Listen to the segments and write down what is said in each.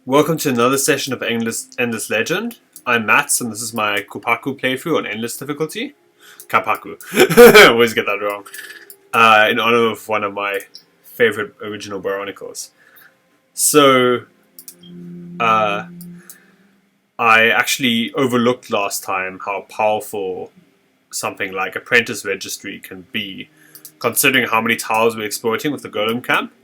Welcome to another session of Endless Legend. I'm Mats, and this is my Kapaku playthrough on Endless difficulty. Kapaku. I always get that wrong. In honor of one of my favorite original Baronicles. So, I actually overlooked last time how powerful something like Apprentice Registry can be, considering how many tiles we're exploiting with the Golem Camp.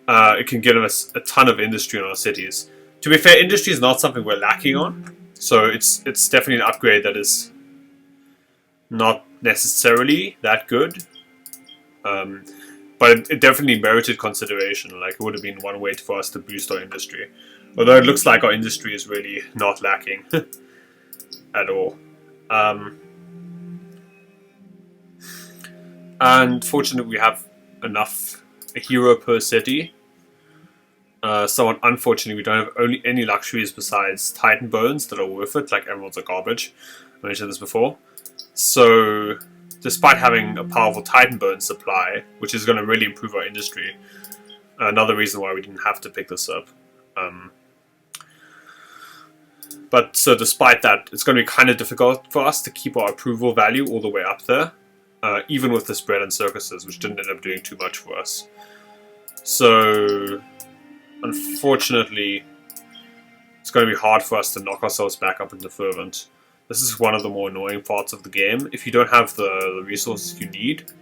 It can give us a ton of industry in our cities. To be fair, industry is not something we're lacking on, so it's definitely an upgrade that is not necessarily that good. But it definitely merited consideration. Like, it would have been one way for us to boost our industry. Although it looks like our industry is really not lacking at all. And fortunately, we have enough a hero per city. So unfortunately, we don't have any luxuries besides Titan Bones that are worth it, like emeralds are garbage. I mentioned this before. So, despite having a powerful Titan Bone supply, which is going to really improve our industry, another reason why we didn't have to pick this up. But so despite that, it's going to be kind of difficult for us to keep our approval value all the way up there, even with this bread and circuses, which didn't end up doing too much for us. So, unfortunately, it's going to be hard for us to knock ourselves back up into Fervent. This is one of the more annoying parts of the game. If you don't have the resources you need, it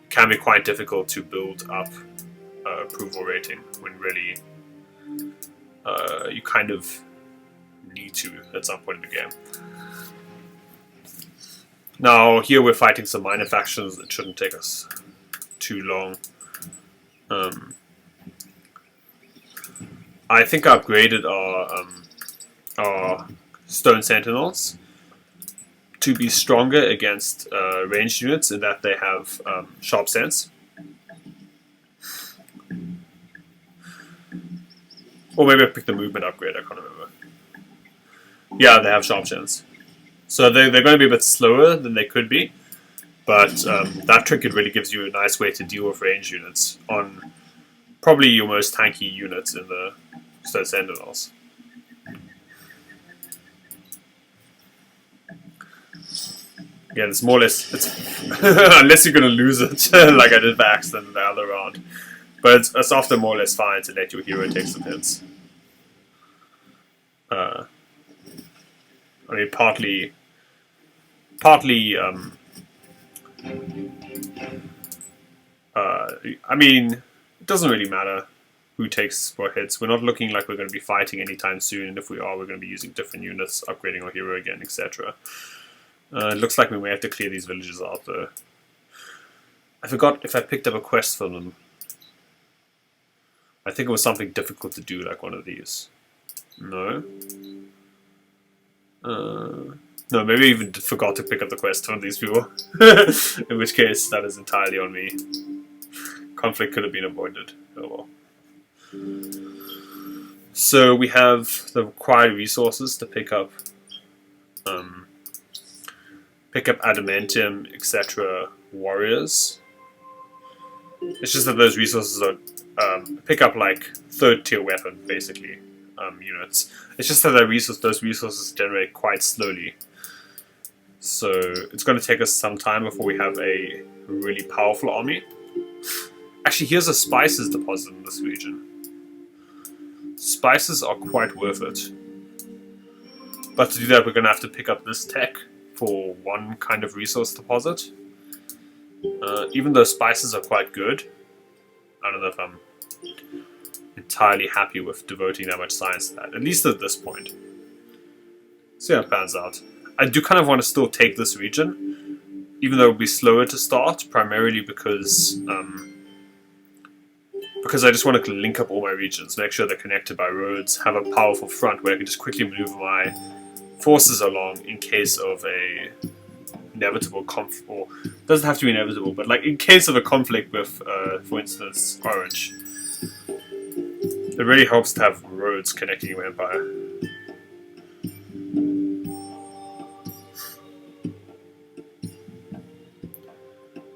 can be quite difficult to build up approval rating when really you kind of need to at some point in the game. Now, here we're fighting some minor factions that shouldn't take us too long. I think I upgraded our Stone Sentinels to be stronger against ranged units in that they have sharp sense. Or maybe I picked the movement upgrade, I can't remember. Yeah, they have sharp sense. So they're going to be a bit slower than they could be, but that trinket really gives you a nice way to deal with ranged units on probably your most tanky units in the Stone Sentinels. Again, it's more or less, unless you're going to lose it, like I did by accident the other round. But it's often more or less fine to let your hero take some hits. I mean, partly, I mean, it doesn't really matter who takes what hits. We're not looking like we're going to be fighting anytime soon, and if we are, we're going to be using different units, upgrading our hero again, etc. It looks like we may have to clear these villages out, though. I forgot if I picked up a quest for them. I think it was something difficult to do, like one of these. No? No, maybe I even forgot to pick up the quest from these people. In which case, that is entirely on me. Conflict could have been avoided. Oh well. So we have the required resources to pick up adamantium, etc. warriors. It's just that those resources are pick up like third tier weapon basically units. It's just that those resources generate quite slowly. So it's going to take us some time before we have a really powerful army. Actually, here's a spices deposit in this region. Spices are quite worth it. But to do that, we're going to have to pick up this tech for one kind of resource deposit. Even though spices are quite good, I don't know if I'm entirely happy with devoting that much science to that, at least at this point. See how it pans out. I do kind of want to still take this region, even though it will be slower to start, primarily because I just want to link up all my regions, make sure they're connected by roads, have a powerful front where I can just quickly maneuver my forces along in case of a inevitable conflict, or it doesn't have to be inevitable, but like in case of a conflict with, for instance, Orange. It really helps to have roads connecting your empire.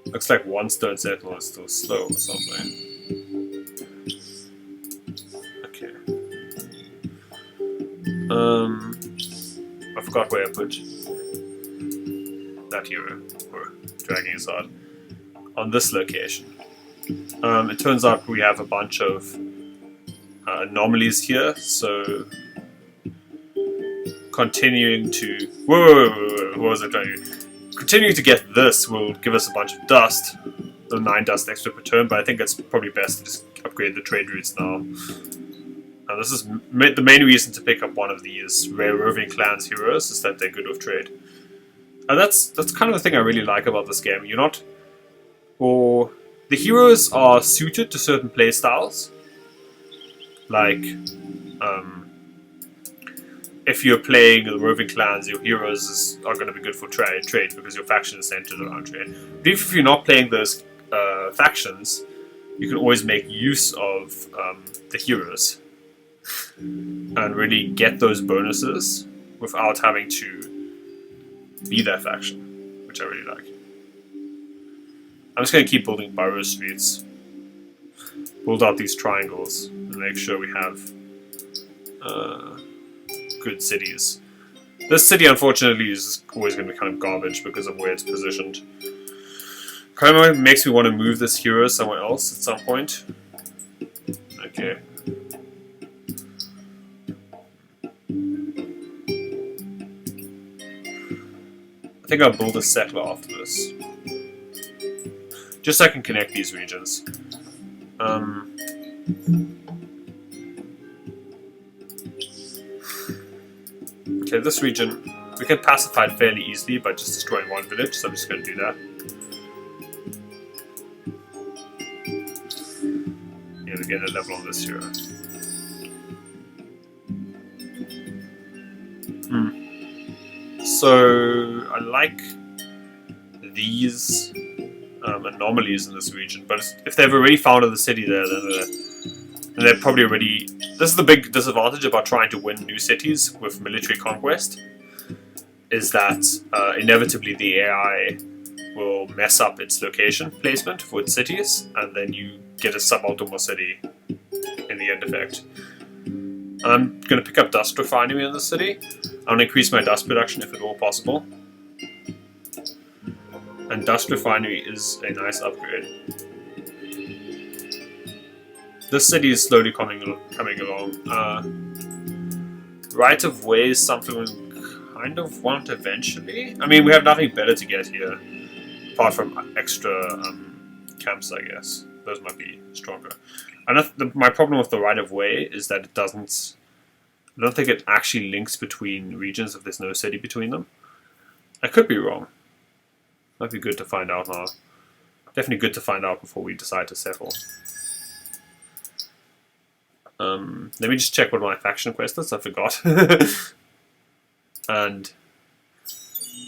Looks like one Stone Sentinel is still slow or something. Okay. forgot where I put that hero, or dragging his art, on this location. It turns out we have a bunch of anomalies here, so continuing to... Whoa, what was I trying to do? Continuing to get this will give us a bunch of dust, the 9 dust extra per turn, but I think it's probably best to just upgrade the trade routes now. This is the main reason to pick up one of these rare roving clans heroes, is that they're good with trade. And that's kind of the thing I really like about this game. You're not... Or... The heroes are suited to certain playstyles. Like, if you're playing the roving clans, your heroes are going to be good for trade because your faction is centered around trade. But if you're not playing those factions, you can always make use of the heroes and really get those bonuses without having to be that faction, which I really like. I'm just going to keep building borough streets, build out these triangles, and make sure we have good cities. This city, unfortunately, is always going to be kind of garbage because of where it's positioned. Kind of makes me want to move this hero somewhere else at some point. Okay. I think I'll build a settler after this. Just so I can connect these regions. Okay, this region, we can pacify it fairly easily by just destroying one village, so I'm just going to do that. Yeah, we get a level on this hero. So, I like these anomalies in this region, but if they've already founded the city there, then they're probably already... This is the big disadvantage about trying to win new cities with military conquest, is that inevitably the AI will mess up its location placement for its cities, and then you get a suboptimal city in the end effect. I'm going to pick up dust refinery in the city. I'm going to increase my dust production if at all possible. And dust refinery is a nice upgrade. This city is slowly coming along. Right of way is something we kind of want eventually. I mean, we have nothing better to get here, apart from extra camps, I guess. Those might be stronger. And my problem with the right of way is that it doesn't... I don't think it actually links between regions if there's no city between them. I could be wrong. Might be good to find out now. Definitely good to find out before we decide to settle. Let me just check what my faction quest is. I forgot. And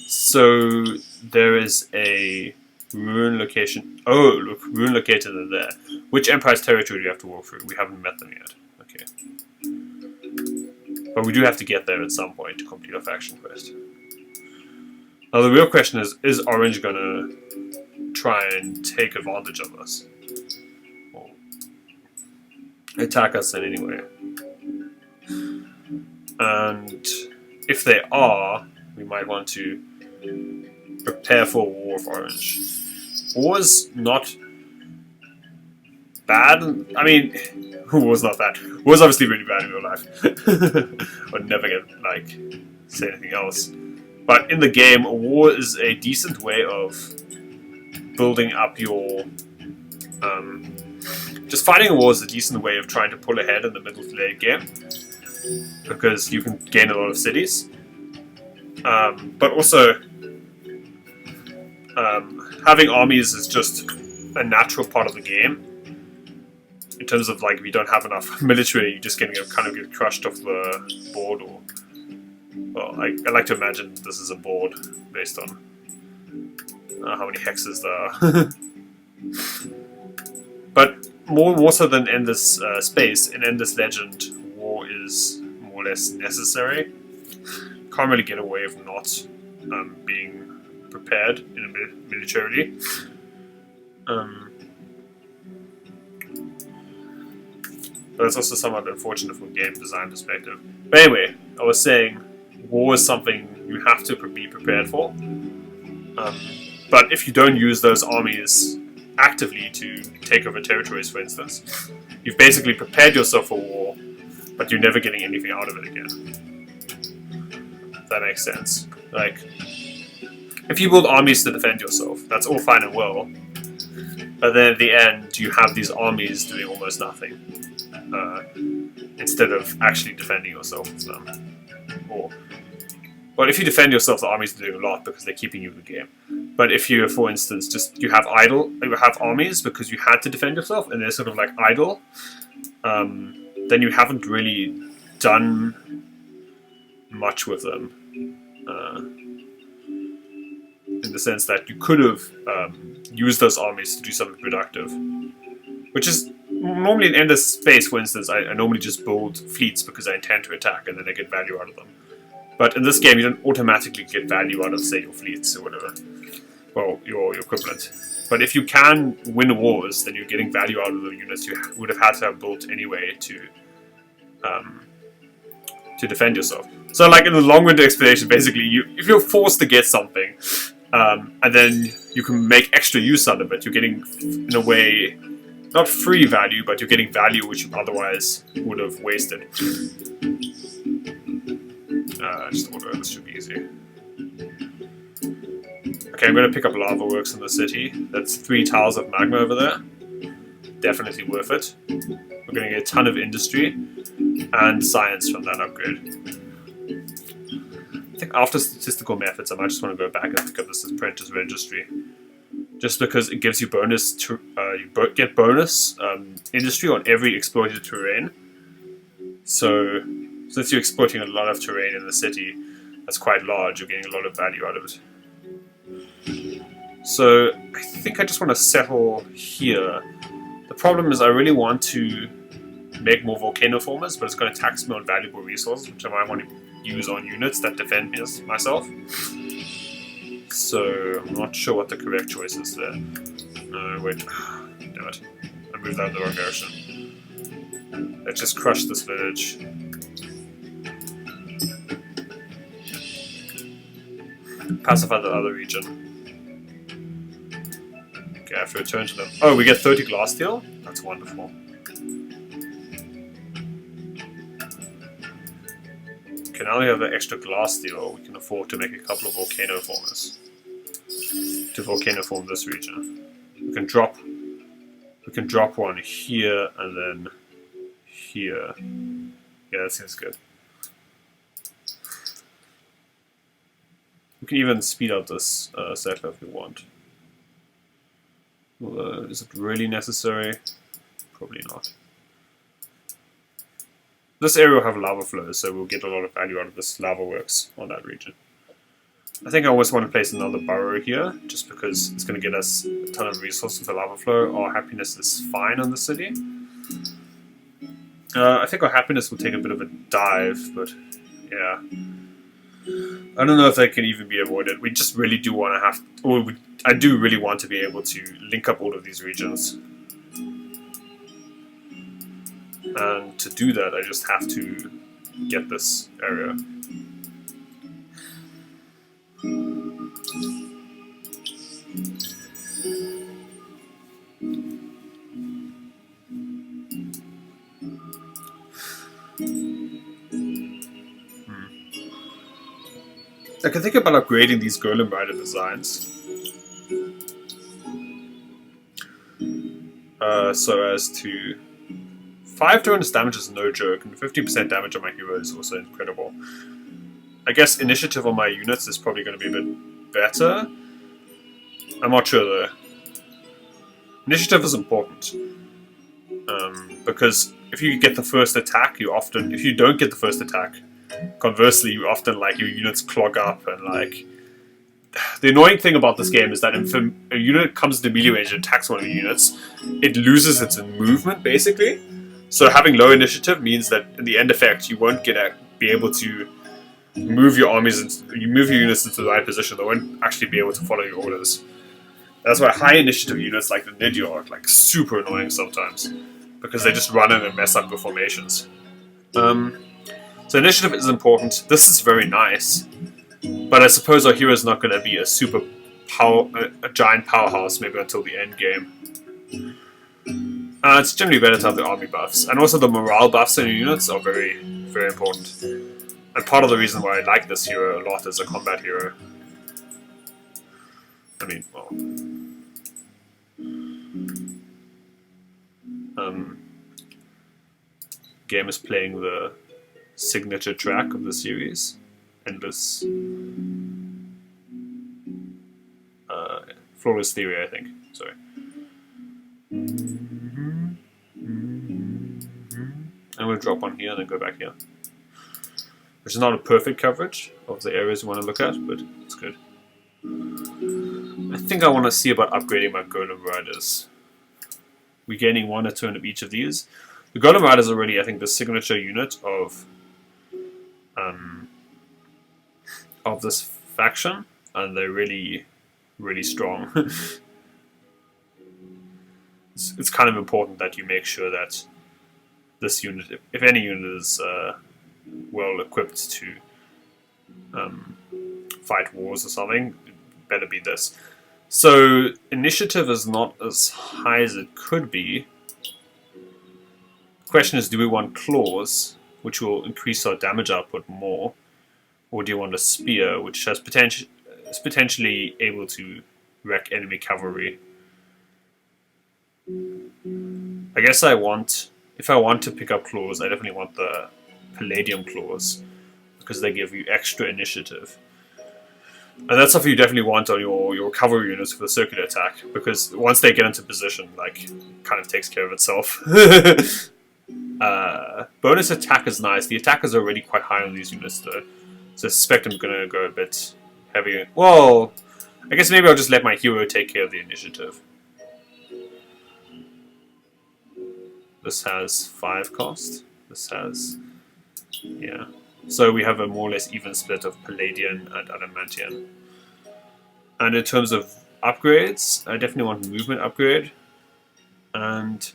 so there is a ruin location. Oh, look, ruin located in there. Which empire's territory do you have to walk through? We haven't met them yet. Okay. But we do have to get there at some point to complete our faction quest. Now the real question is Orange gonna try and take advantage of us? Or attack us in any way? And if they are, we might want to prepare for a war with Orange. War's not bad. I mean, war's not bad. War's obviously really bad in real life. I'd never get, say anything else. But in the game, a war is a decent way of building up your... just fighting a war is a decent way of trying to pull ahead in the middle to late game. Because you can gain a lot of cities. But also, having armies is just a natural part of the game. In terms of, if you don't have enough military, you're just going to kind of get crushed off the board. Or, well, I like to imagine this is a board based on how many hexes there are. But more so than Endless Space, in Endless Legend, war is more or less necessary. Can't really get away with not being prepared militarily. But it's also somewhat unfortunate from a game design perspective. But anyway, I was saying, war is something you have to be prepared for. But if you don't use those armies actively to take over territories, for instance, you've basically prepared yourself for war, but you're never getting anything out of it again. If that makes sense. Like, if you build armies to defend yourself, that's all fine and well, but then at the end, you have these armies doing almost nothing, instead of actually defending yourself with them. Or, well, if you defend yourself, the armies are doing a lot because they're keeping you in the game. But if you, for instance, you have armies because you had to defend yourself, and they're sort of like idle, then you haven't really done much with them. In the sense that you could have used those armies to do something productive. Which is, normally in Endless Space, for instance, I normally just build fleets because I intend to attack, and then I get value out of them. But in this game, you don't automatically get value out of, say, your fleets or whatever. Well, your equivalent. But if you can win wars, then you're getting value out of the units you would have had to have built anyway to defend yourself. So, like in the Long Winter Expedition, basically, if you're forced to get something, and then you can make extra use out of it, you're getting, in a way, not free value, but you're getting value which you otherwise would have wasted. Just order, this should be easy. Okay, I'm going to pick up Lava Works in the city. That's 3 tiles of magma over there. Definitely worth it. We're going to get a ton of industry and science from that upgrade. I think after statistical methods, I might just want to go back and pick up this apprentice registry. Just because it gives you bonus, you get bonus industry on every exploited terrain. So, since you're exploiting a lot of terrain in the city that's quite large, you're getting a lot of value out of it. So, I think I just want to settle here. The problem is I really want to make more volcano formers, but it's going to tax me on valuable resources, which I might want to use on units that defend myself. So, I'm not sure what the correct choice is there. No, wait. Damn it. I moved that in the wrong direction. Let's just crush this village. Pacify the other region. Okay, I have to return to them. Oh, we get 30 glass steel? That's wonderful. Okay, now we have an extra glass steel. We can afford to make a couple of volcano formers. To volcano form this region. We can drop one here and then here. Yeah, that seems good. We can even speed up this settler if we want. Well, is it really necessary? Probably not. This area will have lava flows, so we'll get a lot of value out of this lava works on that region. I think I always want to place another burrow here, just because it's going to get us a ton of resources for lava flow. Our happiness is fine on the city. I think our happiness will take a bit of a dive, but yeah. I don't know if that can even be avoided. We just really do want to have, I do really want to be able to link up all of these regions. And to do that, I just have to get this area. I can think about upgrading these Golem Rider designs. So as to... 5 turns damage is no joke, and 15% damage on my hero is also incredible. I guess initiative on my units is probably going to be a bit better. I'm not sure though. Initiative is important. Because if you get the first attack, if you don't get the first attack, conversely, you often, like, your units clog up, and, like... The annoying thing about this game is that if a unit comes to melee range and attacks one of the units, it loses its movement, basically. So having low initiative means that in the end effect, you won't be able to move your units into the right position. They won't actually be able to follow your orders. That's why high initiative units like the Nidio are, like, super annoying sometimes, because they just run in and mess up your formations. So initiative is important. This is very nice. But I suppose our hero is not going to be a a giant powerhouse maybe until the end game. It's generally better to have the army buffs, and also the morale buffs in your units are very, very important. And part of the reason why I like this hero a lot as a combat hero. I mean, well, game is playing the signature track of the series, Endless Flawless Theory, I think. Sorry. And we'll drop on here and then go back here. Which is not a perfect coverage of the areas we want to look at, but it's good. I think I want to see about upgrading my Golem Riders. We're gaining 1 a turn of each of these. The Golem Riders are already, I think, the signature unit of this faction, and they're really, really strong. It's kind of important that you make sure that this unit, if any unit is well equipped to fight wars or something, it better be this. So initiative is not as high as it could be. The question is, do we want claws, which will increase our damage output more, or do you want a spear, which has is potentially able to wreck enemy cavalry? I guess if I want to pick up claws, I definitely want the Palladium claws, because they give you extra initiative. And that's something you definitely want on your cavalry units for the circular attack, because once they get into position, like, it kind of takes care of itself. Bonus attack is nice. The attack is already quite high on these units though, so I suspect I'm going to go a bit heavier. Well, I guess maybe I'll just let my hero take care of the initiative. This has 5 cost. This has, yeah. So we have a more or less even split of Palladian and Adamantian. And in terms of upgrades, I definitely want movement upgrade. And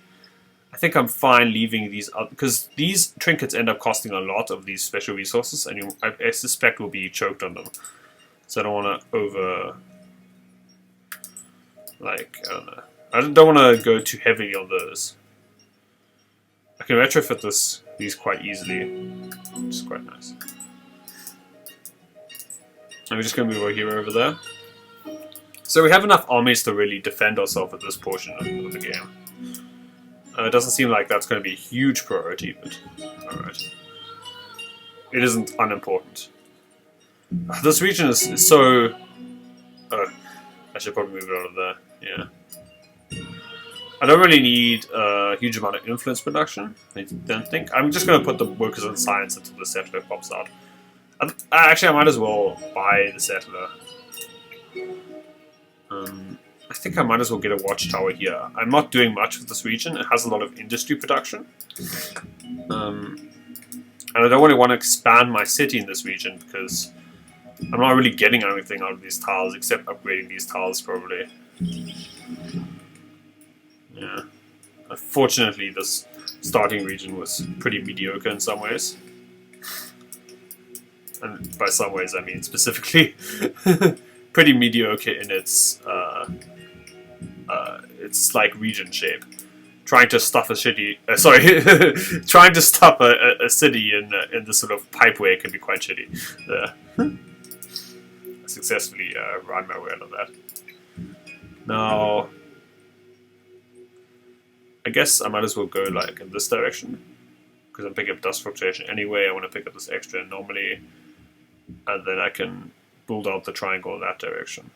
I think I'm fine leaving these up, because these trinkets end up costing a lot of these special resources, and I suspect we'll be choked on them. So I don't want to I don't know. I don't want to go too heavily on those. I can retrofit these quite easily, which is quite nice. And we're just going to move our hero over there. So we have enough armies to really defend ourselves at this portion of the game. It doesn't seem like that's going to be a huge priority, but alright. It isn't unimportant. This region is so... I should probably move it out of there, yeah. I don't really need a huge amount of influence production, I don't think. I'm just going to put the workers in science until the settler pops out. Actually, I might as well buy the settler. I think I might as well get a watchtower here. I'm not doing much with this region. It has a lot of industry production. And I don't really want to expand my city in this region, because I'm not really getting anything out of these tiles except upgrading these tiles, probably. Yeah. Unfortunately, this starting region was pretty mediocre in some ways. And by some ways, I mean specifically pretty mediocre in its like region shape. Trying to stuff a city, trying to stuff a city in this sort of pipeway can be quite shitty. I successfully ran my way out of that. Now, I guess I might as well go like in this direction, because I'm picking up dust fluctuation anyway. I want to pick up this extra anomaly, and then I can build out the triangle in that direction.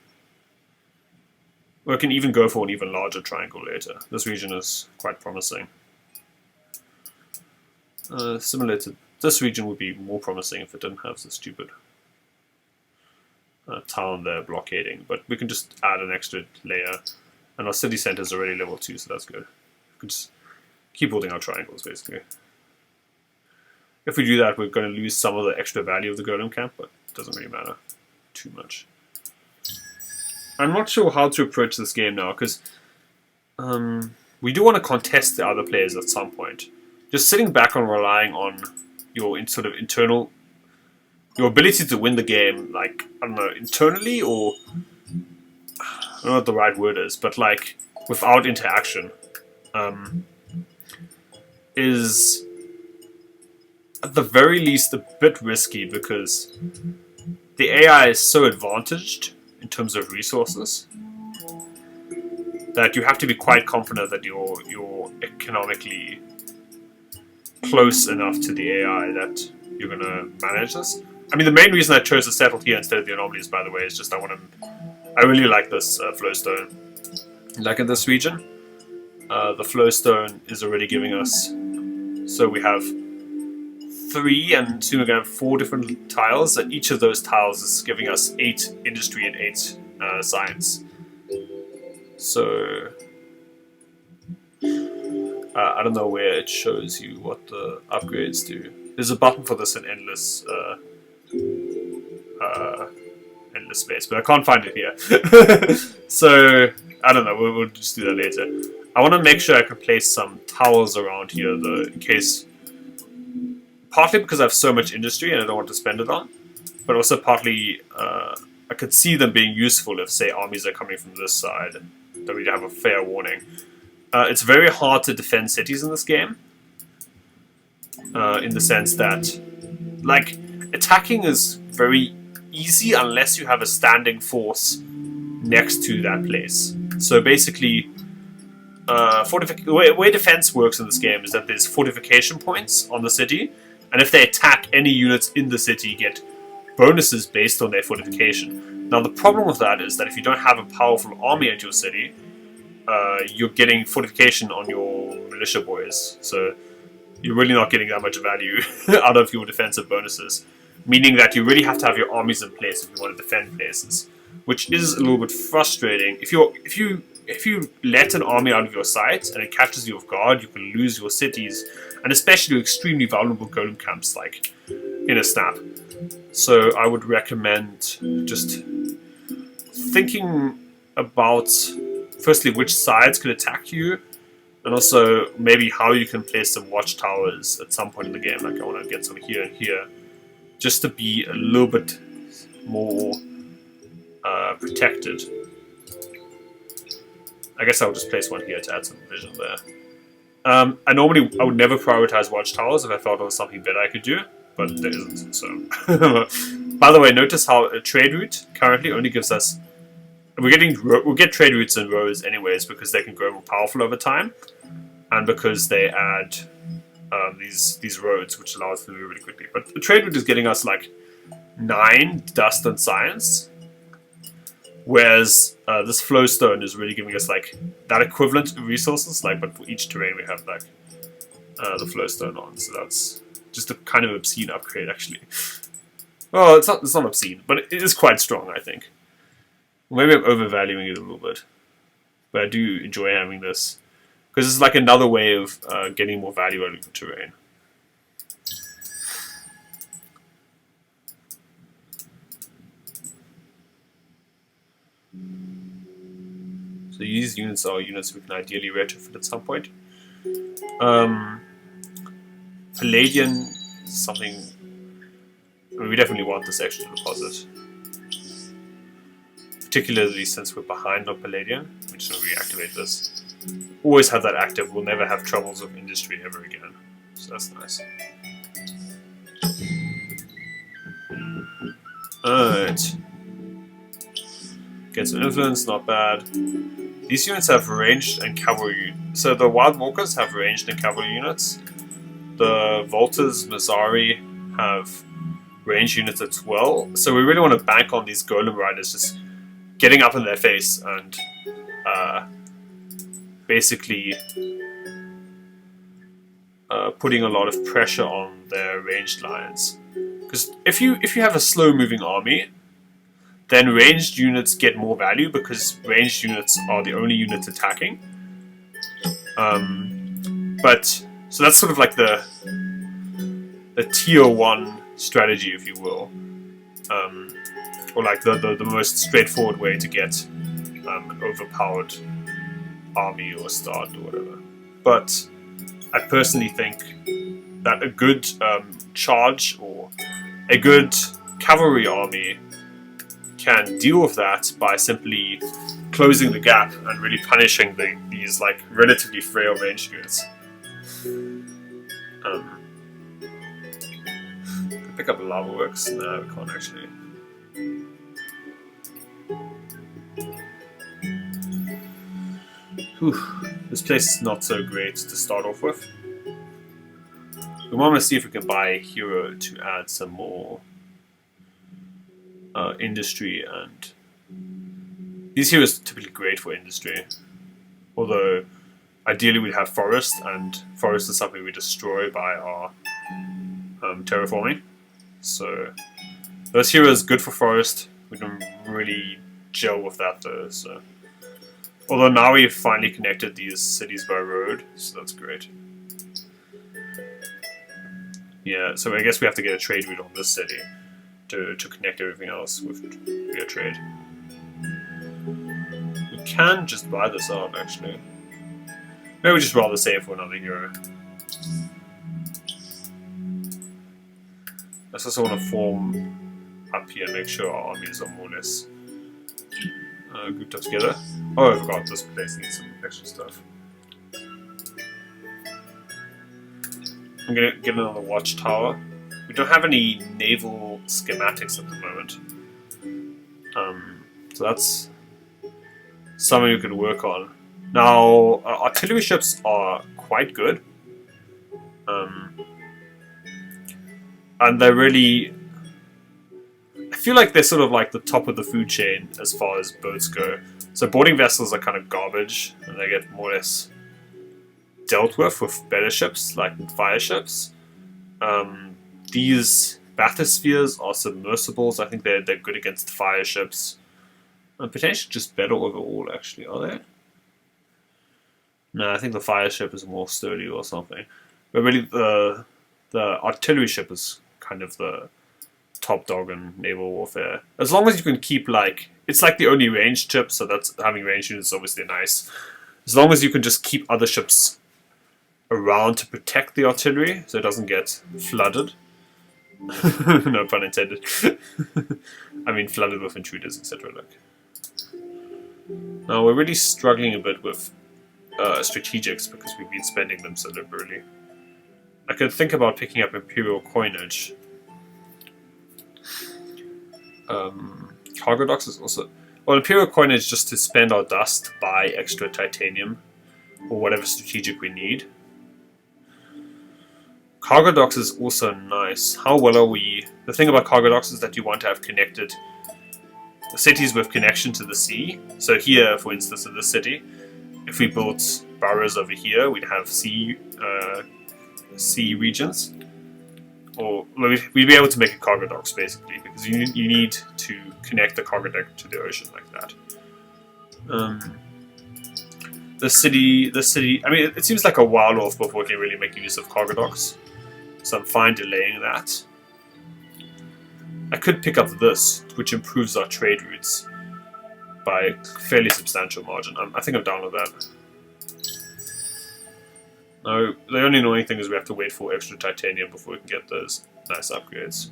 Or I can even go for an even larger triangle later. This region is quite promising. Similar to this region would be more promising if it didn't have this stupid town there blockading, but we can just add an extra layer, and our city center is already level 2, so that's good. We can just keep building our triangles, basically. If we do that, we're going to lose some of the extra value of the golem camp, but it doesn't really matter too much. I'm not sure how to approach this game now, because we do want to contest the other players at some point. Just sitting back and relying on your sort of internal your ability to win the game, like, I don't know, internally, or I don't know what the right word is, but like without interaction, is at the very least a bit risky, because the AI is so advantaged in terms of resources that you have to be quite confident that you're economically close enough to the AI that you're going to manage this. I mean, the main reason I chose to settle here instead of the anomalies, by the way, is just I really like this flowstone. Like in this region, the flowstone is already giving us, so we have 3 and soon we're going to have 4 different tiles, and each of those tiles is giving us 8 industry and 8 science. So I don't know where it shows you what the upgrades do. There's a button for this in endless space, but I can't find it here. So I don't know. We'll just do that later. I want to make sure I can place some towers around here, though, in case. Partly because I have so much industry and I don't want to spend it on, but also partly I could see them being useful if, say, armies are coming from this side, that we have a fair warning. It's very hard to defend cities in this game, in the sense that, like, attacking is very easy unless you have a standing force next to that place. So basically, the way defense works in this game is that there's fortification points on the city, and if they attack, any units in the city get bonuses based on their fortification. Now the problem with that is that if you don't have a powerful army at your city, you're getting fortification on your militia boys, so you're really not getting that much value out of your defensive bonuses. Meaning that you really have to have your armies in place if you want to defend places, which is a little bit frustrating. If you let an army out of your sight and it catches you off guard, you can lose your cities, and especially extremely vulnerable golem camps like in a snap. So I would recommend just thinking about, firstly, which sides could attack you, and also maybe how you can place some watchtowers at some point in the game. Like I want to get some here and here, just to be a little bit more protected. I guess I'll just place one here to add some vision there. I would never prioritize watchtowers if I thought there was something better I could do, but there isn't. So, by the way, notice how a trade route currently only gives us. We'll get trade routes in rows anyways because they can grow more powerful over time, and because they add these roads which allow us to move really quickly. But the trade route is getting us like 9 dust and science, whereas this flowstone is really giving us like that equivalent of resources. Like, but for each terrain we have like the flowstone on, so that's just a kind of obscene upgrade actually. Well, it's not obscene, but it is quite strong, I think. Maybe I'm overvaluing it a little bit, but I do enjoy having this because it's like another way of getting more value out of the terrain. So these units are units we can ideally retrofit at some point. Palladian is something. I mean, we definitely want this extra deposit. Particularly since we're behind on Palladian. We're just going to reactivate this. Always have that active. We'll never have troubles with industry ever again. So that's nice. Alright. Get some influence, not bad. These units have ranged and cavalry. So the Wild Walkers have ranged and cavalry units. The Voltas, Mazari have ranged units as well. So we really want to bank on these Golem Riders just getting up in their face and basically putting a lot of pressure on their ranged lines. Because if you have a slow-moving army, then ranged units get more value because ranged units are the only units attacking. So that's sort of like the tier 1 strategy, if you will. Or like the most straightforward way to get an overpowered army or start or whatever. But I personally think that a good charge or a good cavalry army can deal with that by simply closing the gap and really punishing these like relatively frail range units. Pick up lava works. No, we can't actually. Whew. This place is not so great to start off with. We want to see if we can buy a hero to add some more industry, and these heroes are typically great for industry. Although ideally we'd have forest, and forest is something we destroy by our terraforming. So those heroes good for forest. We don't really gel with that though. So although now we've finally connected these cities by road, so that's great. Yeah, so I guess we have to get a trade route on this city to connect everything else with via trade. We can just buy this up, actually. Maybe we just rather save for another hero. I also want to form up here and make sure our armies are more or less grouped up together. Oh, I forgot this place needs some extra stuff. I'm going to get another watchtower. We don't have any naval schematics at the moment. So that's something we could work on. Now, artillery ships are quite good. And they're really... I feel like they're sort of like the top of the food chain as far as boats go. So boarding vessels are kind of garbage, and they get more or less dealt with better ships, like fire ships. These bathyspheres are submersibles. I think they're good against fire ships. And potentially just better overall, actually, are they? No, I think the fire ship is more sturdy or something. But really, the artillery ship is kind of the top dog in naval warfare. As long as you can keep, like... It's like the only ranged ship, so that's having ranged units is obviously nice. As long as you can just keep other ships around to protect the artillery, so it doesn't get flooded. No pun intended. I mean flooded with intruders, etc. Now we're really struggling a bit with strategics because we've been spending them so liberally. I could think about picking up imperial coinage. Cargo docks is also... Well, imperial coinage just to spend our dust, buy extra titanium, or whatever strategic we need. Cargo docks is also nice. How well are we... The thing about cargo docks is that you want to have connected cities with connection to the sea. So here, for instance, in this city, if we built boroughs over here, we'd have sea regions. Or we'd be able to make a cargo docks, basically, because you need to connect the cargo deck to the ocean like that. The city, I mean, it seems like a while off before we can really make use of cargo docks. So I'm fine delaying that. I could pick up this, which improves our trade routes by a fairly substantial margin. I think I'm down with that. No, the only annoying thing is we have to wait for extra titanium before we can get those nice upgrades.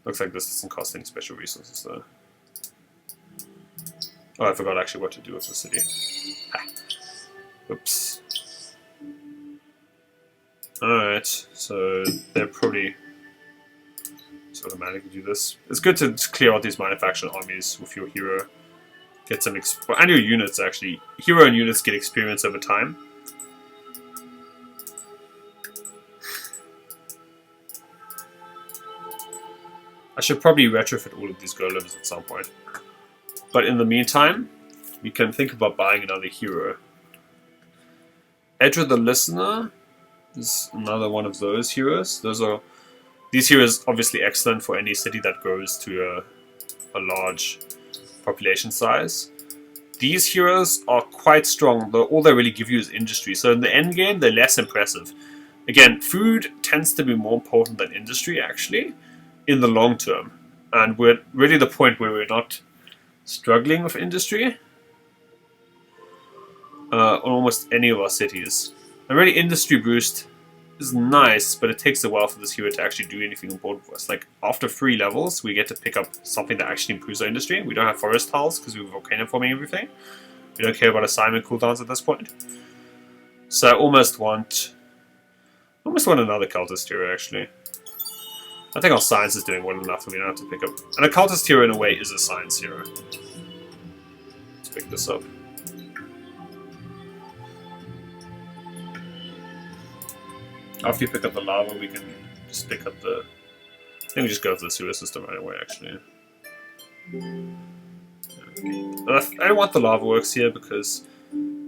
Looks like this doesn't cost any special resources though. Oh, I forgot actually what to do with the city. Ah. Oops. Alright, so they're probably just automatically do this. It's good to clear out these manufactured armies with your hero. Get some and your units actually. Hero and units get experience over time. I should probably retrofit all of these golems at some point. But in the meantime, we can think about buying another hero. Edra the Listener is another one of those heroes. These heroes obviously excellent for any city that grows to a large population size. These heroes are quite strong, though all they really give you is industry. So in the end game, they're less impressive. Again, food tends to be more important than industry, actually, in the long term. And we're really at the point where we're not struggling with industry on almost any of our cities. And really industry boost is nice, but it takes a while for this hero to actually do anything important for us. Like, after 3 levels, we get to pick up something that actually improves our industry. We don't have forest tiles because we're volcano forming everything. We don't care about assignment cooldowns at this point. So I almost want another cultist hero, actually. I think our science is doing well enough that we don't have to pick up. And a cultist hero, in a way, is a science hero. Let's pick this up. After you pick up the lava, we can just pick up the... I think we just go to the sewer system right away, actually. I don't want the lava works here because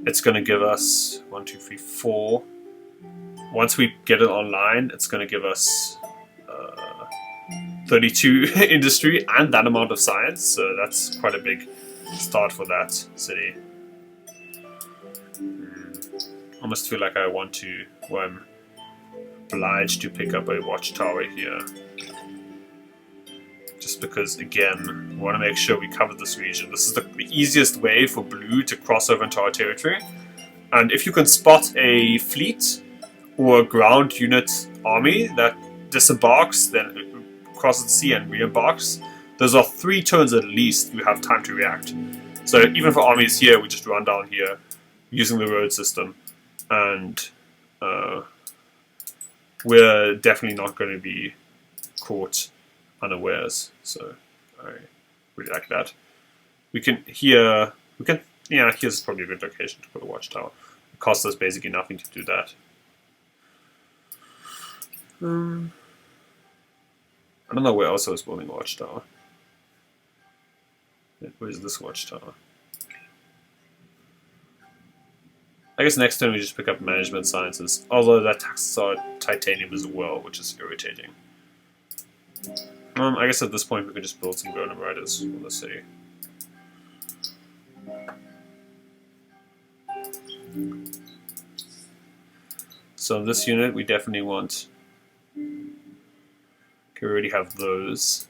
it's going to give us 1, 2, 3, 4. Once we get it online, it's going to give us 32 industry and that amount of science, so that's quite a big start for that city. I almost feel like I want to, well, I'm obliged to pick up a watchtower here. Just because, again, we want to make sure we cover this region. This is the easiest way for blue to cross over into our territory. And if you can spot a fleet or a ground unit army that disembarks, then crosses the sea and re-embarks, those are 3 turns at least you have time to react. So even for armies here, we just run down here using the road system, and we're definitely not going to be caught unawares. So I really like that. Yeah, here's probably a good location to put a watchtower. It costs us basically nothing to do that. I don't know where else I was building a watchtower. Where's this watchtower? I guess next turn we just pick up management sciences, although that taxes our titanium as well, which is irritating. I guess at this point we could just build some golem riders for the city. So this unit we definitely want. We already have those.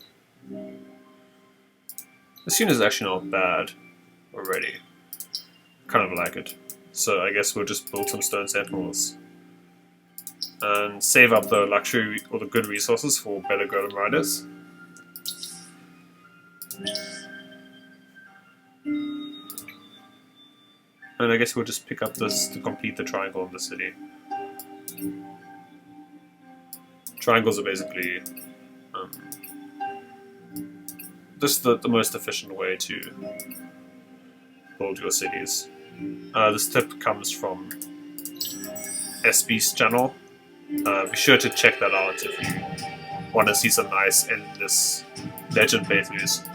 This unit is actually not bad already. Kind of like it. So I guess we'll just build some stone sentinels and save up the luxury or the good resources for better golem riders. And I guess we'll just pick up this to complete the triangle in the city. Triangles are basically just the most efficient way to build your cities. This tip comes from SB's channel. Be sure to check that out if you want to see some nice endless legend playthroughs.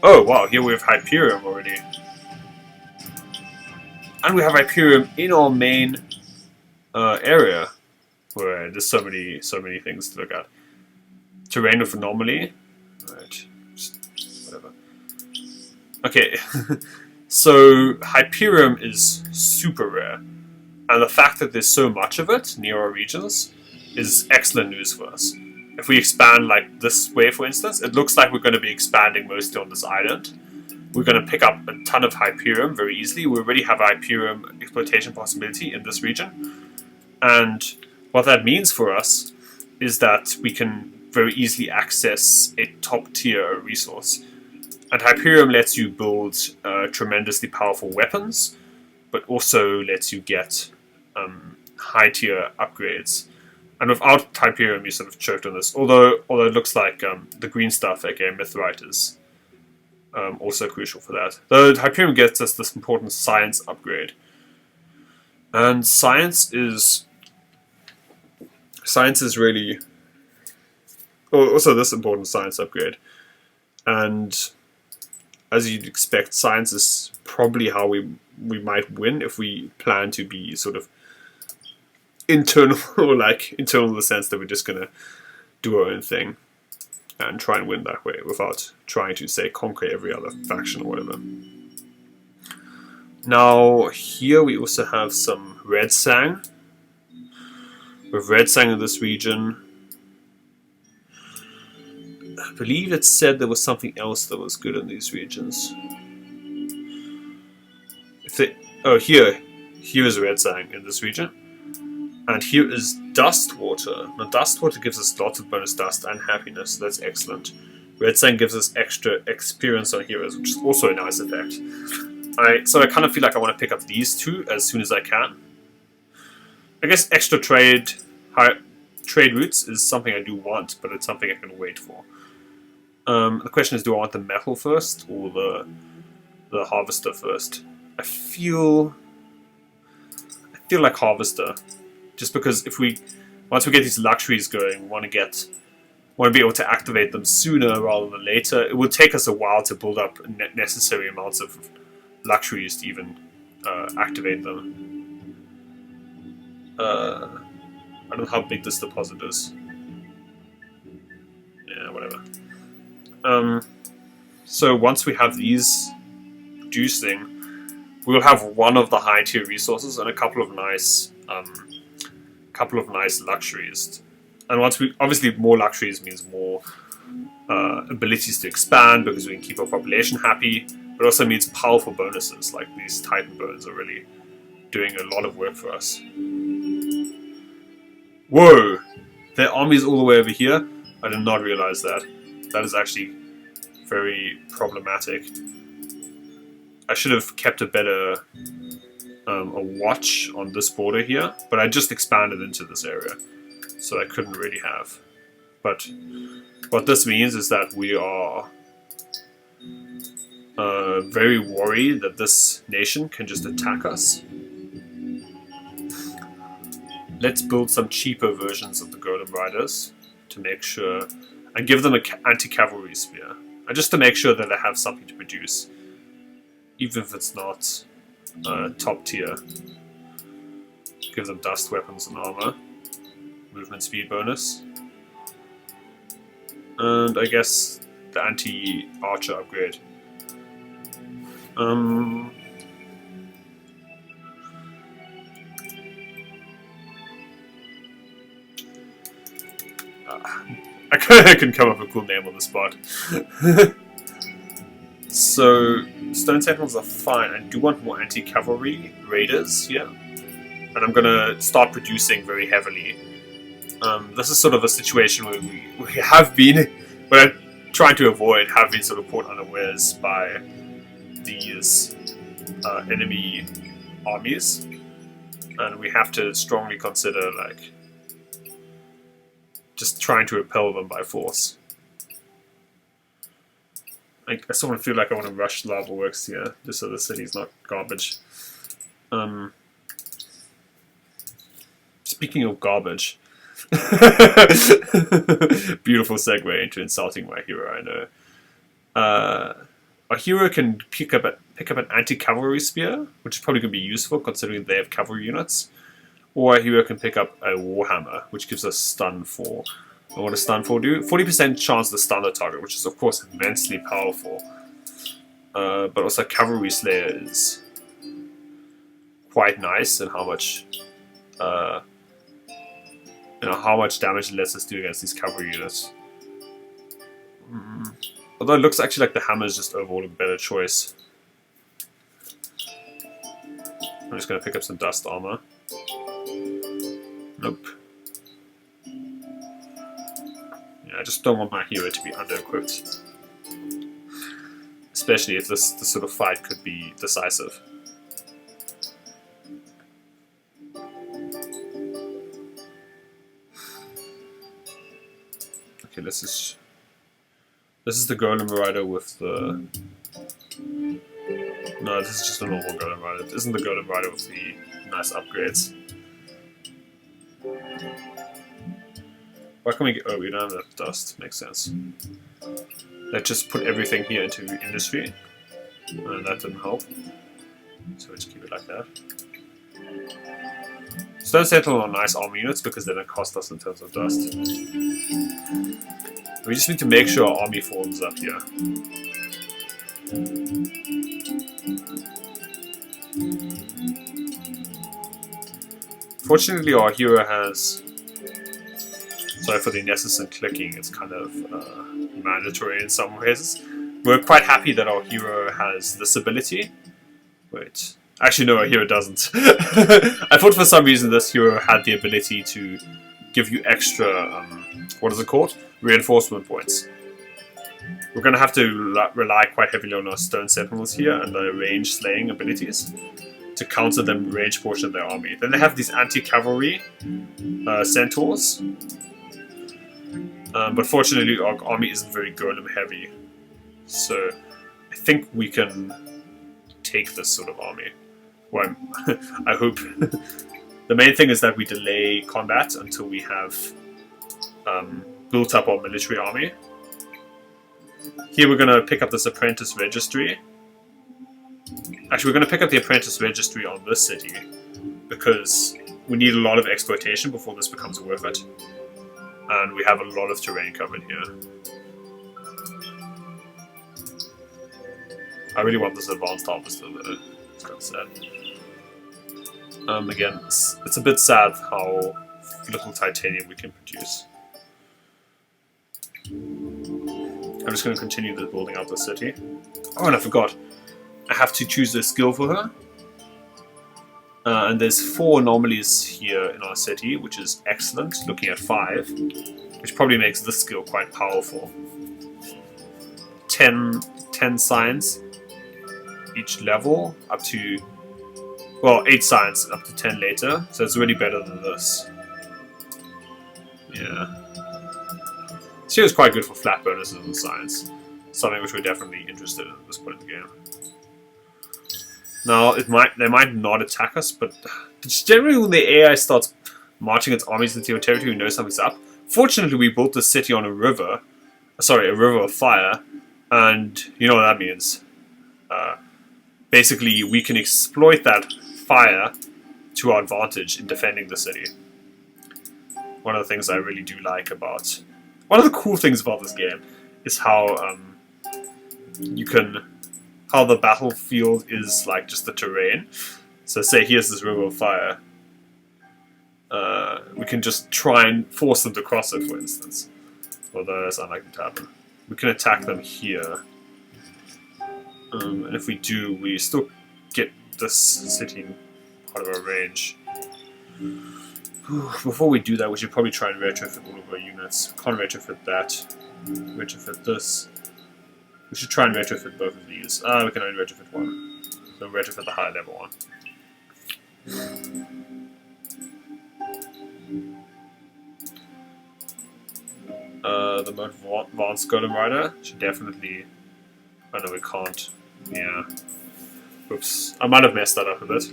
Oh wow, here we have Hyperion already. And we have Hyperion in our main area, where there's so many things to look at. Terrain with anomaly. Right, whatever. Okay, so Hyperion is super rare, and the fact that there's so much of it near our regions is excellent news for us. If we expand like this way, for instance, it looks like we're going to be expanding mostly on this island. We're going to pick up a ton of Hyperion very easily. We already have Hyperion exploitation possibility in this region, and what that means for us is that we can very easily access a top tier resource. And Hyperion lets you build tremendously powerful weapons, but also lets you get high tier upgrades. And without Hyperion, you sort of choked on this. Although it looks like the green stuff, aka Mithrite, is also crucial for that. Though Hyperion gets us this important science upgrade. And science is really also this important science upgrade. And as you'd expect, science is probably how we might win if we plan to be sort of internal, or like internal in the sense that we're just gonna do our own thing and try and win that way without trying to, say, conquer every other faction or whatever. Now here we also have some red sang. With red sang in this region, I believe it said there was something else that was good in these regions. Here's red sang in this region. And here is Dust Water. Now Dust Water gives us lots of bonus dust and happiness, so that's excellent. Red Sand gives us extra experience on heroes, which is also a nice effect. So I kind of feel like I want to pick up these two as soon as I can. I guess extra trade routes is something I do want, but it's something I can wait for. The question is, do I want the metal first or the harvester first? I feel like harvester, just because once we get these luxuries going, we want to be able to activate them sooner rather than later. It will take us a while to build up necessary amounts of luxuries to even activate them. I don't know how big this deposit is. Yeah, whatever. So once we have these producing, we'll have one of the high tier resources and a couple of nice luxuries. And obviously more luxuries means more abilities to expand because we can keep our population happy, but also means powerful bonuses, like these Titan bones are really doing a lot of work for us. Whoa! Their army's all the way over here? I did not realize that. That is actually very problematic. I should have kept a better a watch on this border here, but I just expanded into this area, so I couldn't really have. But what this means is that we are very worried that this nation can just attack us. Let's build some cheaper versions of the Golem Riders to make sure, and give them an anti-cavalry spear, and just to make sure that they have something to produce, even if it's not top tier. Give them dust weapons and armor, movement speed bonus, and I guess the anti-archer upgrade. I can come up with a cool name on the spot. So, Stone Sentinels are fine. I do want more anti-cavalry raiders here. And I'm gonna start producing very heavily. This is sort of a situation where we have been, but I'm trying to avoid, have been sort of caught unawares by these enemy armies. And we have to strongly consider, like, just trying to repel them by force. I sort of feel like I want to rush Lava Works here, just so the city's not garbage. Speaking of garbage, beautiful segue into insulting my hero, I know. Our hero can pick up an anti-cavalry spear, which is probably going to be useful considering they have cavalry units. Or our hero can pick up a warhammer, which gives us stun 4. And what does stun 4 do? 40% chance to stun the target, which is of course immensely powerful. But also Cavalry Slayer is quite nice in how much damage it lets us do against these cavalry units. Although it looks actually like the hammer is just overall a better choice. I'm just going to pick up some dust armor. Nope. Yeah, I just don't want my hero to be under-equipped. Especially if this sort of fight could be decisive. Okay, this is the Golem Rider with the... No, this is just a normal Golem Rider. This isn't the Golem Rider with the nice upgrades. Why can we get... Oh, we don't have enough dust. Makes sense. Let's just put everything here into industry. And that didn't help. So we just keep it like that. Stone Sentinel are nice army units because they don't cost us in terms of dust. We just need to make sure our army forms up here. Fortunately, our hero has... Sorry for the incessant clicking, it's kind of mandatory in some ways. We're quite happy that our hero has this ability. Wait, Actually, no, a hero doesn't. I thought for some reason this hero had the ability to give you extra, what is it called? Reinforcement points. We're going to have to rely quite heavily on our stone sentinels here and their range slaying abilities to counter the range portion of their army. Then they have these anti-cavalry centaurs. But fortunately our army isn't very golem heavy. So I think we can take this sort of army. Well, I hope. The main thing is that we delay combat until we have built up our military army. Here we're going to pick up this apprentice registry. Actually, we're going to pick up the apprentice registry on this city because we need a lot of exploitation before this becomes worth it. And we have a lot of terrain covered here. I really want this advanced harvester though. It's kind of sad. Again, it's a bit sad how little titanium we can produce. I'm just going to continue building out the city. Oh, and I forgot. I have to choose a skill for her. And there's 4 anomalies here in our city, which is excellent, looking at 5. Which probably makes this skill quite powerful. 10 science each level, up to... Well, 8 science, up to 10 later. So it's really better than this. Yeah. This here is quite good for flat bonuses in science. Something which we're definitely interested in at this point in the game. Now, they might not attack us, but generally when the AI starts marching its armies into your territory, we know something's up. Fortunately, we built this city on a river. Sorry, a river of fire. And you know what that means. Basically, we can exploit that fire to our advantage in defending the city. One of the things I really do like about... One of the cool things about this game is how how the battlefield is like just the terrain. So say here's this river of fire. We can just try and force them to cross it, for instance. Although that's unlikely to happen. We can attack them here. And if we do, we still get this city part of our range. Before we do that, we should probably try and retrofit all of our units. Can't retrofit that. Retrofit this. We should try and retrofit both of these. We can only retrofit one. So retrofit the higher level one. The most advanced golem rider should definitely... Oh no, we can't. Yeah. Oops. I might have messed that up a bit.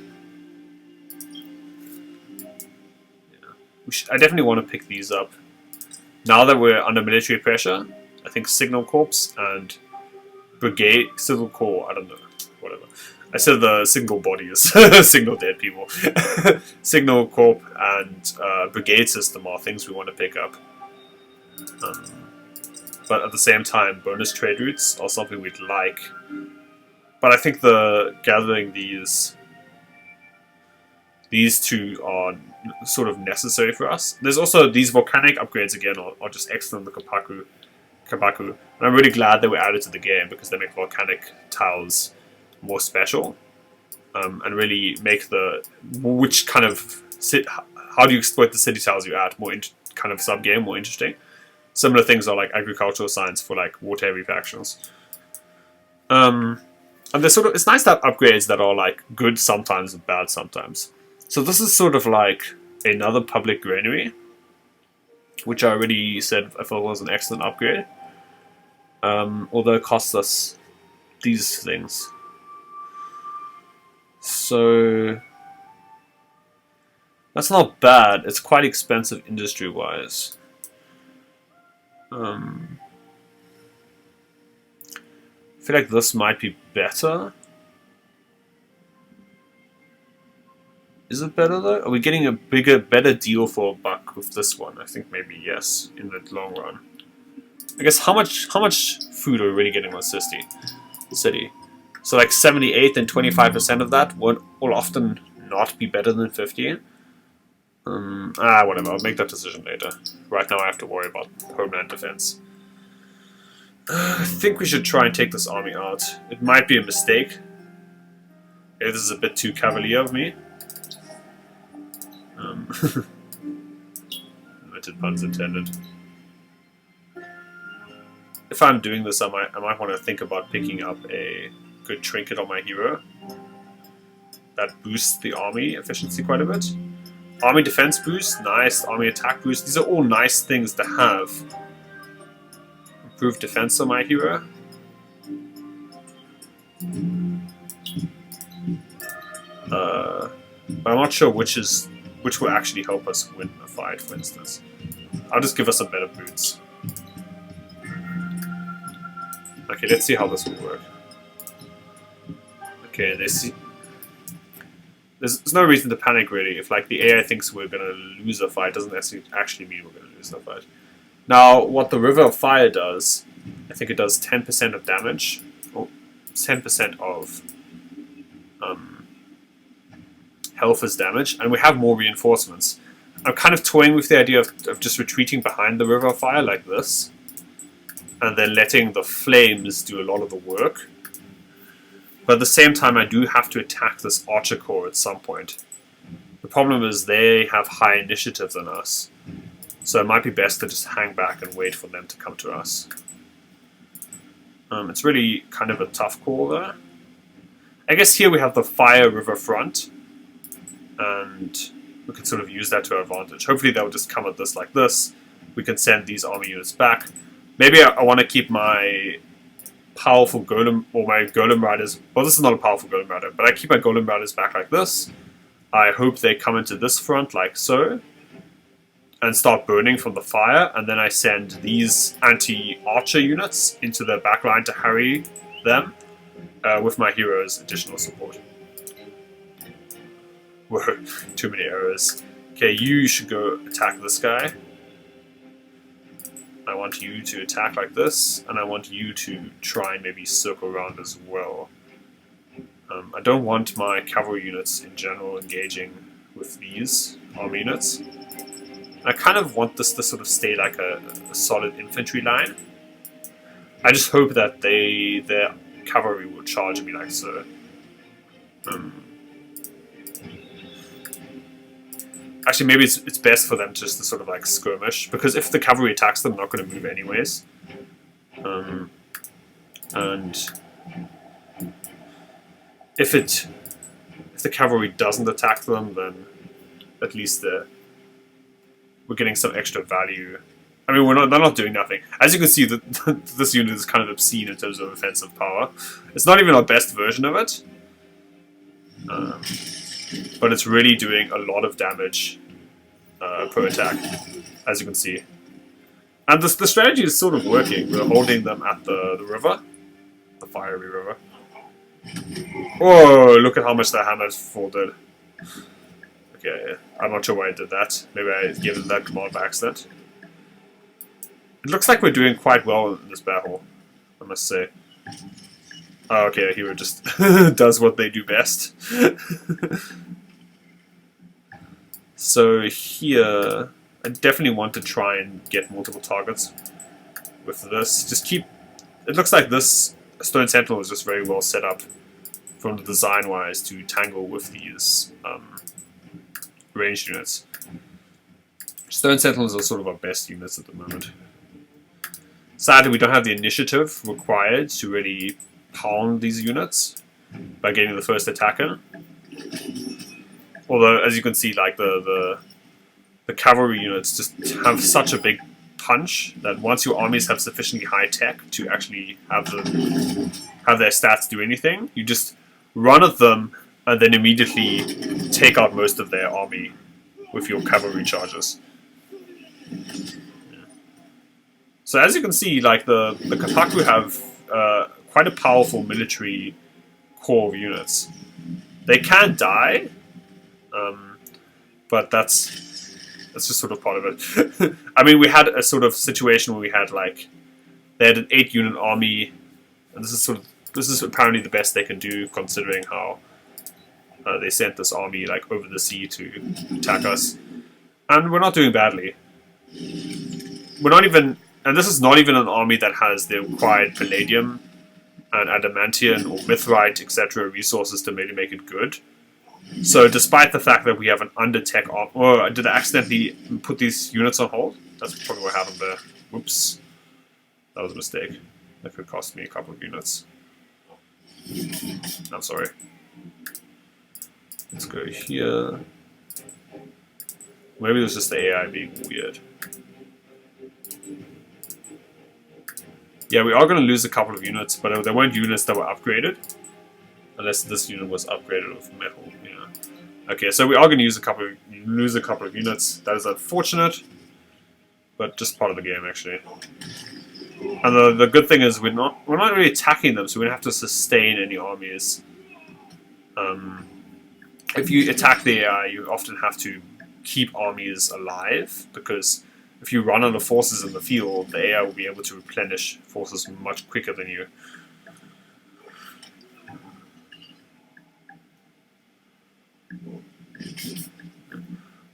I definitely want to pick these up. Now that we're under military pressure, I think Signal Corps and Brigade... Signal Corps, I don't know. Whatever. I said the single bodies. Signal dead people. Signal Corps and Brigade System are things we want to pick up. But at the same time, bonus trade routes are something we'd like. But I think gathering these two are sort of necessary for us. There's also these volcanic upgrades again are just excellent. The Kapaku, and I'm really glad they were added to the game because they make volcanic tiles more special, and really make how do you exploit the city tiles you add more kind of sub game more interesting. Similar things are like agricultural science for like water heavy factions. And there's it's nice to have upgrades that are like good sometimes and bad sometimes. So this is sort of like another public granary, which I already said I thought was an excellent upgrade. Although it costs us these things. So that's not bad. It's quite expensive industry-wise. I feel like this might be better. Is it better though? Are we getting a better deal for a buck with this one? I think maybe yes, in the long run. I guess how much food are we really getting on city? So like 78 and 25% of that will often not be better than 50. Whatever, I'll make that decision later. Right now I have to worry about homeland defense. I think we should try and take this army out. It might be a mistake, Okay, this is a bit too cavalier of me. Limited puns intended. If I'm doing this, I might want to think about picking up a good trinket on my hero. That boosts the army efficiency quite a bit. Army defense boost, nice. Army attack boost. These are all nice things to have. Improved defense on my hero. But I'm not sure which will actually help us win a fight, for instance. I'll just give us some better boots. Okay, let's see how this will work. Okay, there's no reason to panic really. If like the AI thinks we're gonna lose a fight, doesn't actually mean we're gonna lose the fight. Now, what the River of Fire does, I think it does 10% of damage, or 10% of health as damage, and we have more reinforcements. I'm kind of toying with the idea of just retreating behind the River of Fire like this, and then letting the flames do a lot of the work. But at the same time, I do have to attack this Archer Corps at some point. The problem is they have high initiative than us, so it might be best to just hang back and wait for them to come to us. It's really kind of a tough call there. I guess here we have the Fire River front, and we can sort of use that to our advantage. Hopefully they'll just come at this like this. We can send these army units back. Maybe I want to keep my powerful golem, or my golem riders. Well, this is not a powerful golem rider, but I keep my golem riders back like this. I hope they come into this front like so, and start burning from the fire, and then I send these anti-archer units into the back line to harry them with my hero's additional support. Whoa, too many arrows. Okay, you should go attack this guy. I want you to attack like this, and I want you to try and maybe circle around as well. I don't want my cavalry units in general engaging with these army units. I kind of want this to sort of stay like a solid infantry line. I just hope that their cavalry will charge me like so. Actually, maybe it's best for them just to sort of like skirmish, because if the cavalry attacks them, they're not going to move anyways. And if the cavalry doesn't attack them, then at least we're getting some extra value. I mean, they're not doing nothing. As you can see, this unit is kind of obscene in terms of offensive power. It's not even our best version of it. But it's really doing a lot of damage per attack, as you can see. And the strategy is sort of working. We're holding them at the river, the fiery river. Whoa, look at how much that hammer fall did. Okay, I'm not sure why I did that. Maybe I gave it that command by accident. It looks like we're doing quite well in this battle, I must say. Oh, okay, hero just does what they do best. So here, I definitely want to try and get multiple targets with this. Just keep... It looks like this Stone Sentinel is just very well set up from the design-wise to tangle with these ranged units. Stone Sentinels are sort of our best units at the moment. Sadly, we don't have the initiative required to really pound these units by getting the first attack in. Although, as you can see, like the cavalry units just have such a big punch that once your armies have sufficiently high tech to actually have their stats do anything, you just run at them and then immediately take out most of their army with your cavalry charges. So as you can see, like the Kapaku have quite a powerful military core of units. They can die, but that's just sort of part of it. I mean, we had a sort of situation where we had like they had an 8-unit army, and this is apparently the best they can do considering how they sent this army like over the sea to attack us, and we're not doing badly. We're not even. And this is not even an army that has the required palladium and adamantium or mithrite, etc. resources to maybe make it good. So despite the fact that we have an under-tech or did I accidentally put these units on hold? That's probably what happened there. Whoops. That was a mistake. That could cost me a couple of units. I'm sorry. Let's go here. Maybe it was just the AI being weird. Yeah, we are going to lose a couple of units, but there weren't units that were upgraded. Unless this unit was upgraded with metal. Yeah. Okay, so we are going to lose a couple of units. That is unfortunate, but just part of the game actually. And the good thing is we're not really attacking them, so we don't have to sustain any armies. If you attack the AI, you often have to keep armies alive, because if you run out of forces in the field, the AI will be able to replenish forces much quicker than you.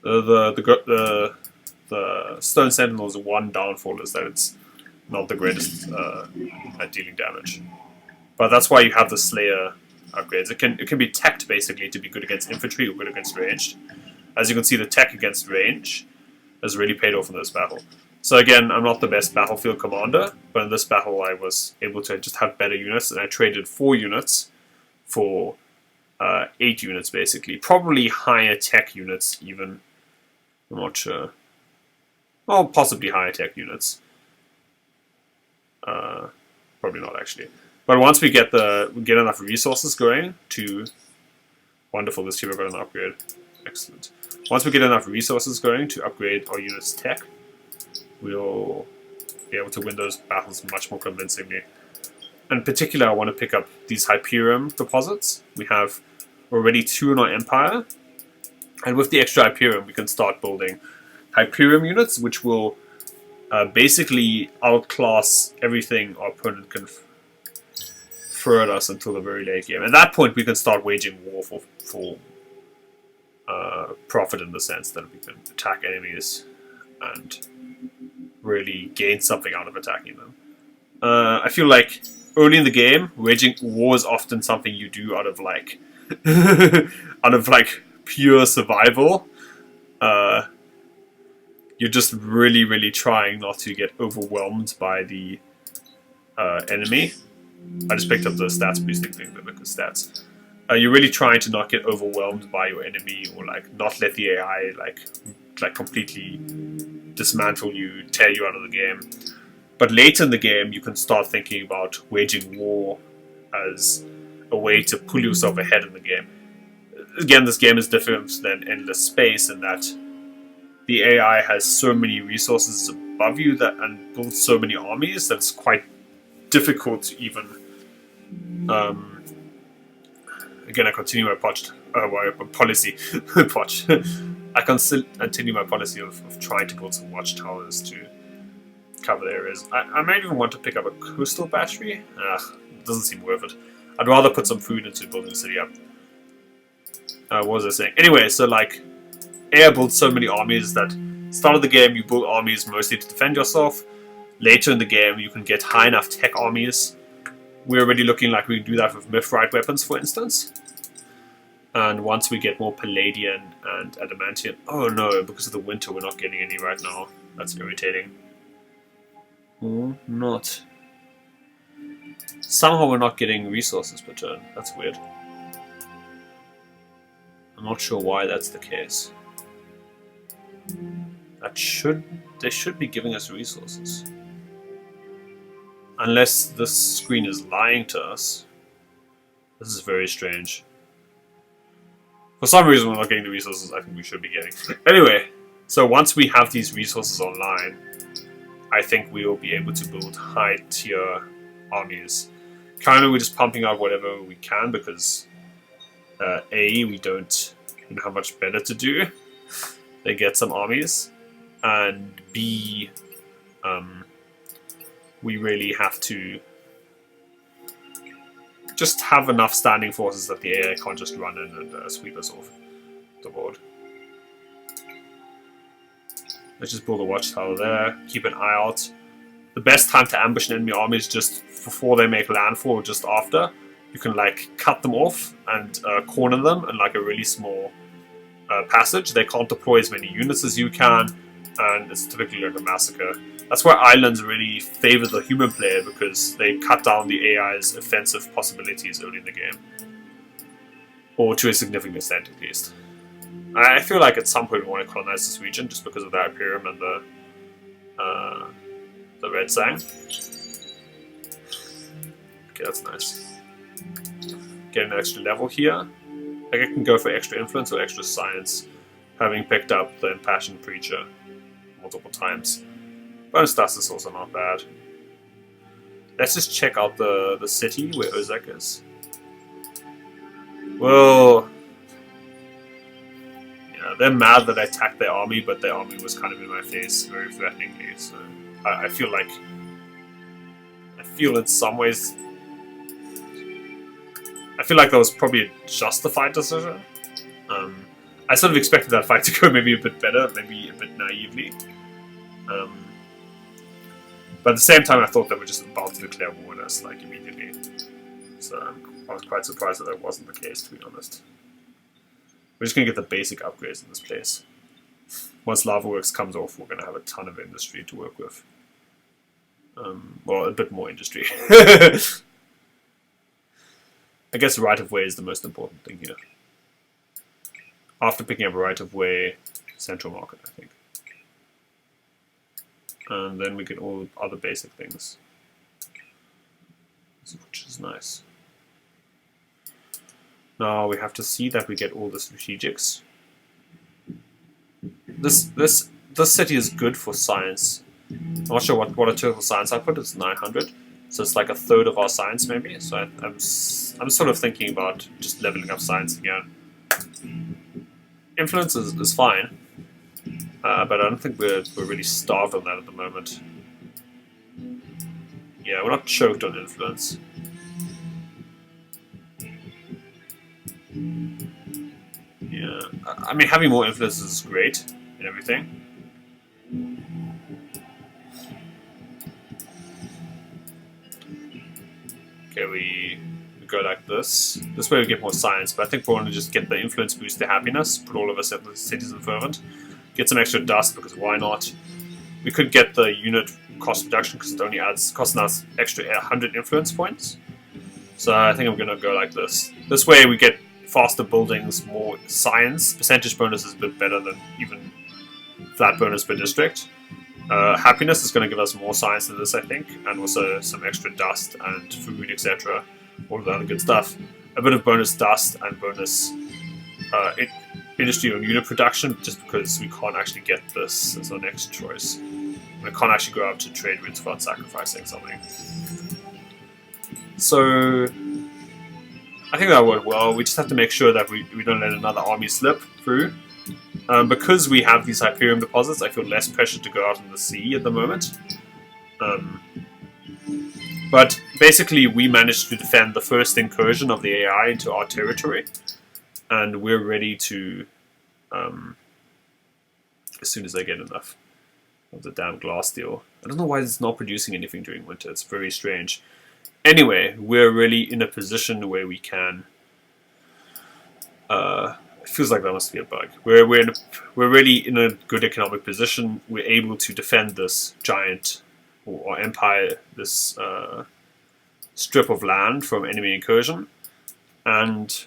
The Stone Sentinel's one downfall is that it's not the greatest at dealing damage, but that's why you have the Slayer upgrades. It can be teched basically to be good against infantry or good against ranged. As you can see, the tech against range has really paid off in this battle. So again, I'm not the best battlefield commander, but in this battle I was able to just have better units, and I traded 4 units for 8 units basically. Probably higher tech units even. I'm not sure. Well, possibly higher tech units. Probably not actually. But once we get enough resources going to... Wonderful, this hero got an upgrade. Excellent. Once we get enough resources going to upgrade our unit's tech, we'll be able to win those battles much more convincingly. In particular, I want to pick up these Hyperium deposits. We have already 2 in our Empire, and with the extra Hyperium, we can start building Hyperium units, which will basically outclass everything our opponent can throw at us until the very late game. At that point, we can start waging war for profit, in the sense that we can attack enemies and really gain something out of attacking them. I feel like early in the game, waging war is often something you do out of like pure survival. You're just really trying not to get overwhelmed by the enemy. I just picked up the stats boosting thing, the stats. You're really trying to not get overwhelmed by your enemy, or like not let the AI like completely dismantle you, tear you out of the game. But later in the game, you can start thinking about waging war as a way to pull yourself ahead in the game. Again, this game is different than Endless Space in that the AI has so many resources above you and builds so many armies that it's quite difficult to even... again, I continue my policy. I continue my policy of trying to build some watchtowers to cover the areas. I might even want to pick up a coastal battery. It doesn't seem worth it. I'd rather put some food into building the city up. What was I saying? Anyway, so like, AI builds so many armies that start of the game you build armies mostly to defend yourself. Later in the game you can get high enough tech armies. We're already looking like we can do that with mithrite weapons, for instance. And once we get more palladium and adamantium... Oh no, because of the winter we're not getting any right now. That's irritating. Or not. Somehow we're not getting resources per turn. That's weird. I'm not sure why that's the case. They should be giving us resources. Unless this screen is lying to us. This is very strange. For some reason we're not getting the resources I think we should be getting. Anyway, so once we have these resources online, I think we will be able to build high tier armies. Currently we're just pumping out whatever we can because A, we don't have much better to do than get some armies, and B, we really have to just have enough standing forces that the AI can't just run in and sweep us off the board. Let's just build a watchtower there, keep an eye out the best time to ambush an enemy army is just before they make landfall or just after. You can like cut them off and corner them in like a really small passage. They can't deploy as many units as you can, and it's typically like a massacre. That's why islands really favor the human player, because they cut down the AI's offensive possibilities early in the game. Or to a significant extent, at least. I feel like at some point we want to colonize this region just because of the Hyperium and the Red Sang. Okay, that's nice. Get an extra level here. Like I can go for extra influence or extra science, having picked up the Impassioned Preacher multiple times. Bonus dust is also not bad. Let's just check out the city where Ozek is. Well, yeah, they're mad that I attacked their army, but their army was kind of in my face very threateningly, so I feel like... I feel in some ways... I feel like that was probably a justified decision. I sort of expected that fight to go maybe a bit better, maybe a bit naively. But at the same time I thought they were just about to declare war on us, like, immediately. So I was quite surprised that that wasn't the case, to be honest. We're just going to get the basic upgrades in this place. Once Lava Works comes off, we're going to have a ton of industry to work with. Well, a bit more industry. I guess right-of-way is the most important thing here. After picking up right-of-way, central market, I think. And then we get all other basic things, which is nice. Now we have to see that we get all the strategics. This city is good for science. I'm not sure what a total science output is. 900, so it's like a third of our science maybe. So I'm sort of thinking about just leveling up science again. Influence is fine. But I don't think we're really starved on that at the moment. Yeah, we're not choked on influence. Yeah, I mean, having more influence is great and everything. Okay, we go like this. This way we get more science, but I think we want to just get the influence boost to happiness, put all of us at the citizen fervent. Get some extra dust, because why not? We could get the unit cost reduction, because it only costing us extra 100 influence points. So I think I'm going to go like this. This way we get faster buildings, more science. Percentage bonus is a bit better than even flat bonus per district. Happiness is going to give us more science than this, I think, and also some extra dust and food, etc. All of the other good stuff. A bit of bonus dust and bonus industry on unit production, just because we can't actually get this as our next choice. We can't actually go out to trade routes without sacrificing something. So I think that worked well. We just have to make sure that we don't let another army slip through. Because we have these Hyperium deposits, I feel less pressure to go out in the sea at the moment. But basically we managed to defend the first incursion of the AI into our territory. And we're ready to, as soon as I get enough of the damn glass steel. I don't know why it's not producing anything during winter. It's very strange. Anyway, we're really in a position where we can... it feels like that must be a bug. We're really in a good economic position. We're able to defend this giant, or empire, this strip of land from enemy incursion. And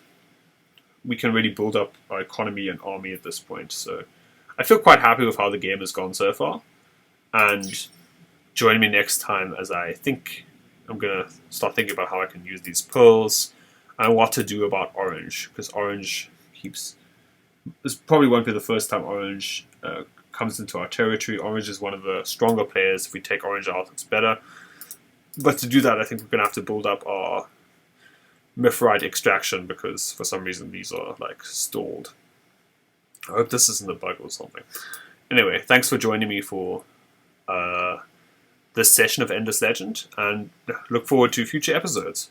we can really build up our economy and army at this point. So I feel quite happy with how the game has gone so far. And join me next time as I think I'm going to start thinking about how I can use these pearls and what to do about orange. Because orange keeps... This probably won't be the first time orange comes into our territory. Orange is one of the stronger players. If we take orange out, it's better. But to do that, I think we're going to have to build up our Mithrite extraction, because for some reason these are like stalled. I hope this isn't a bug or something. Anyway, thanks for joining me for this session of Endless Legend, and look forward to future episodes.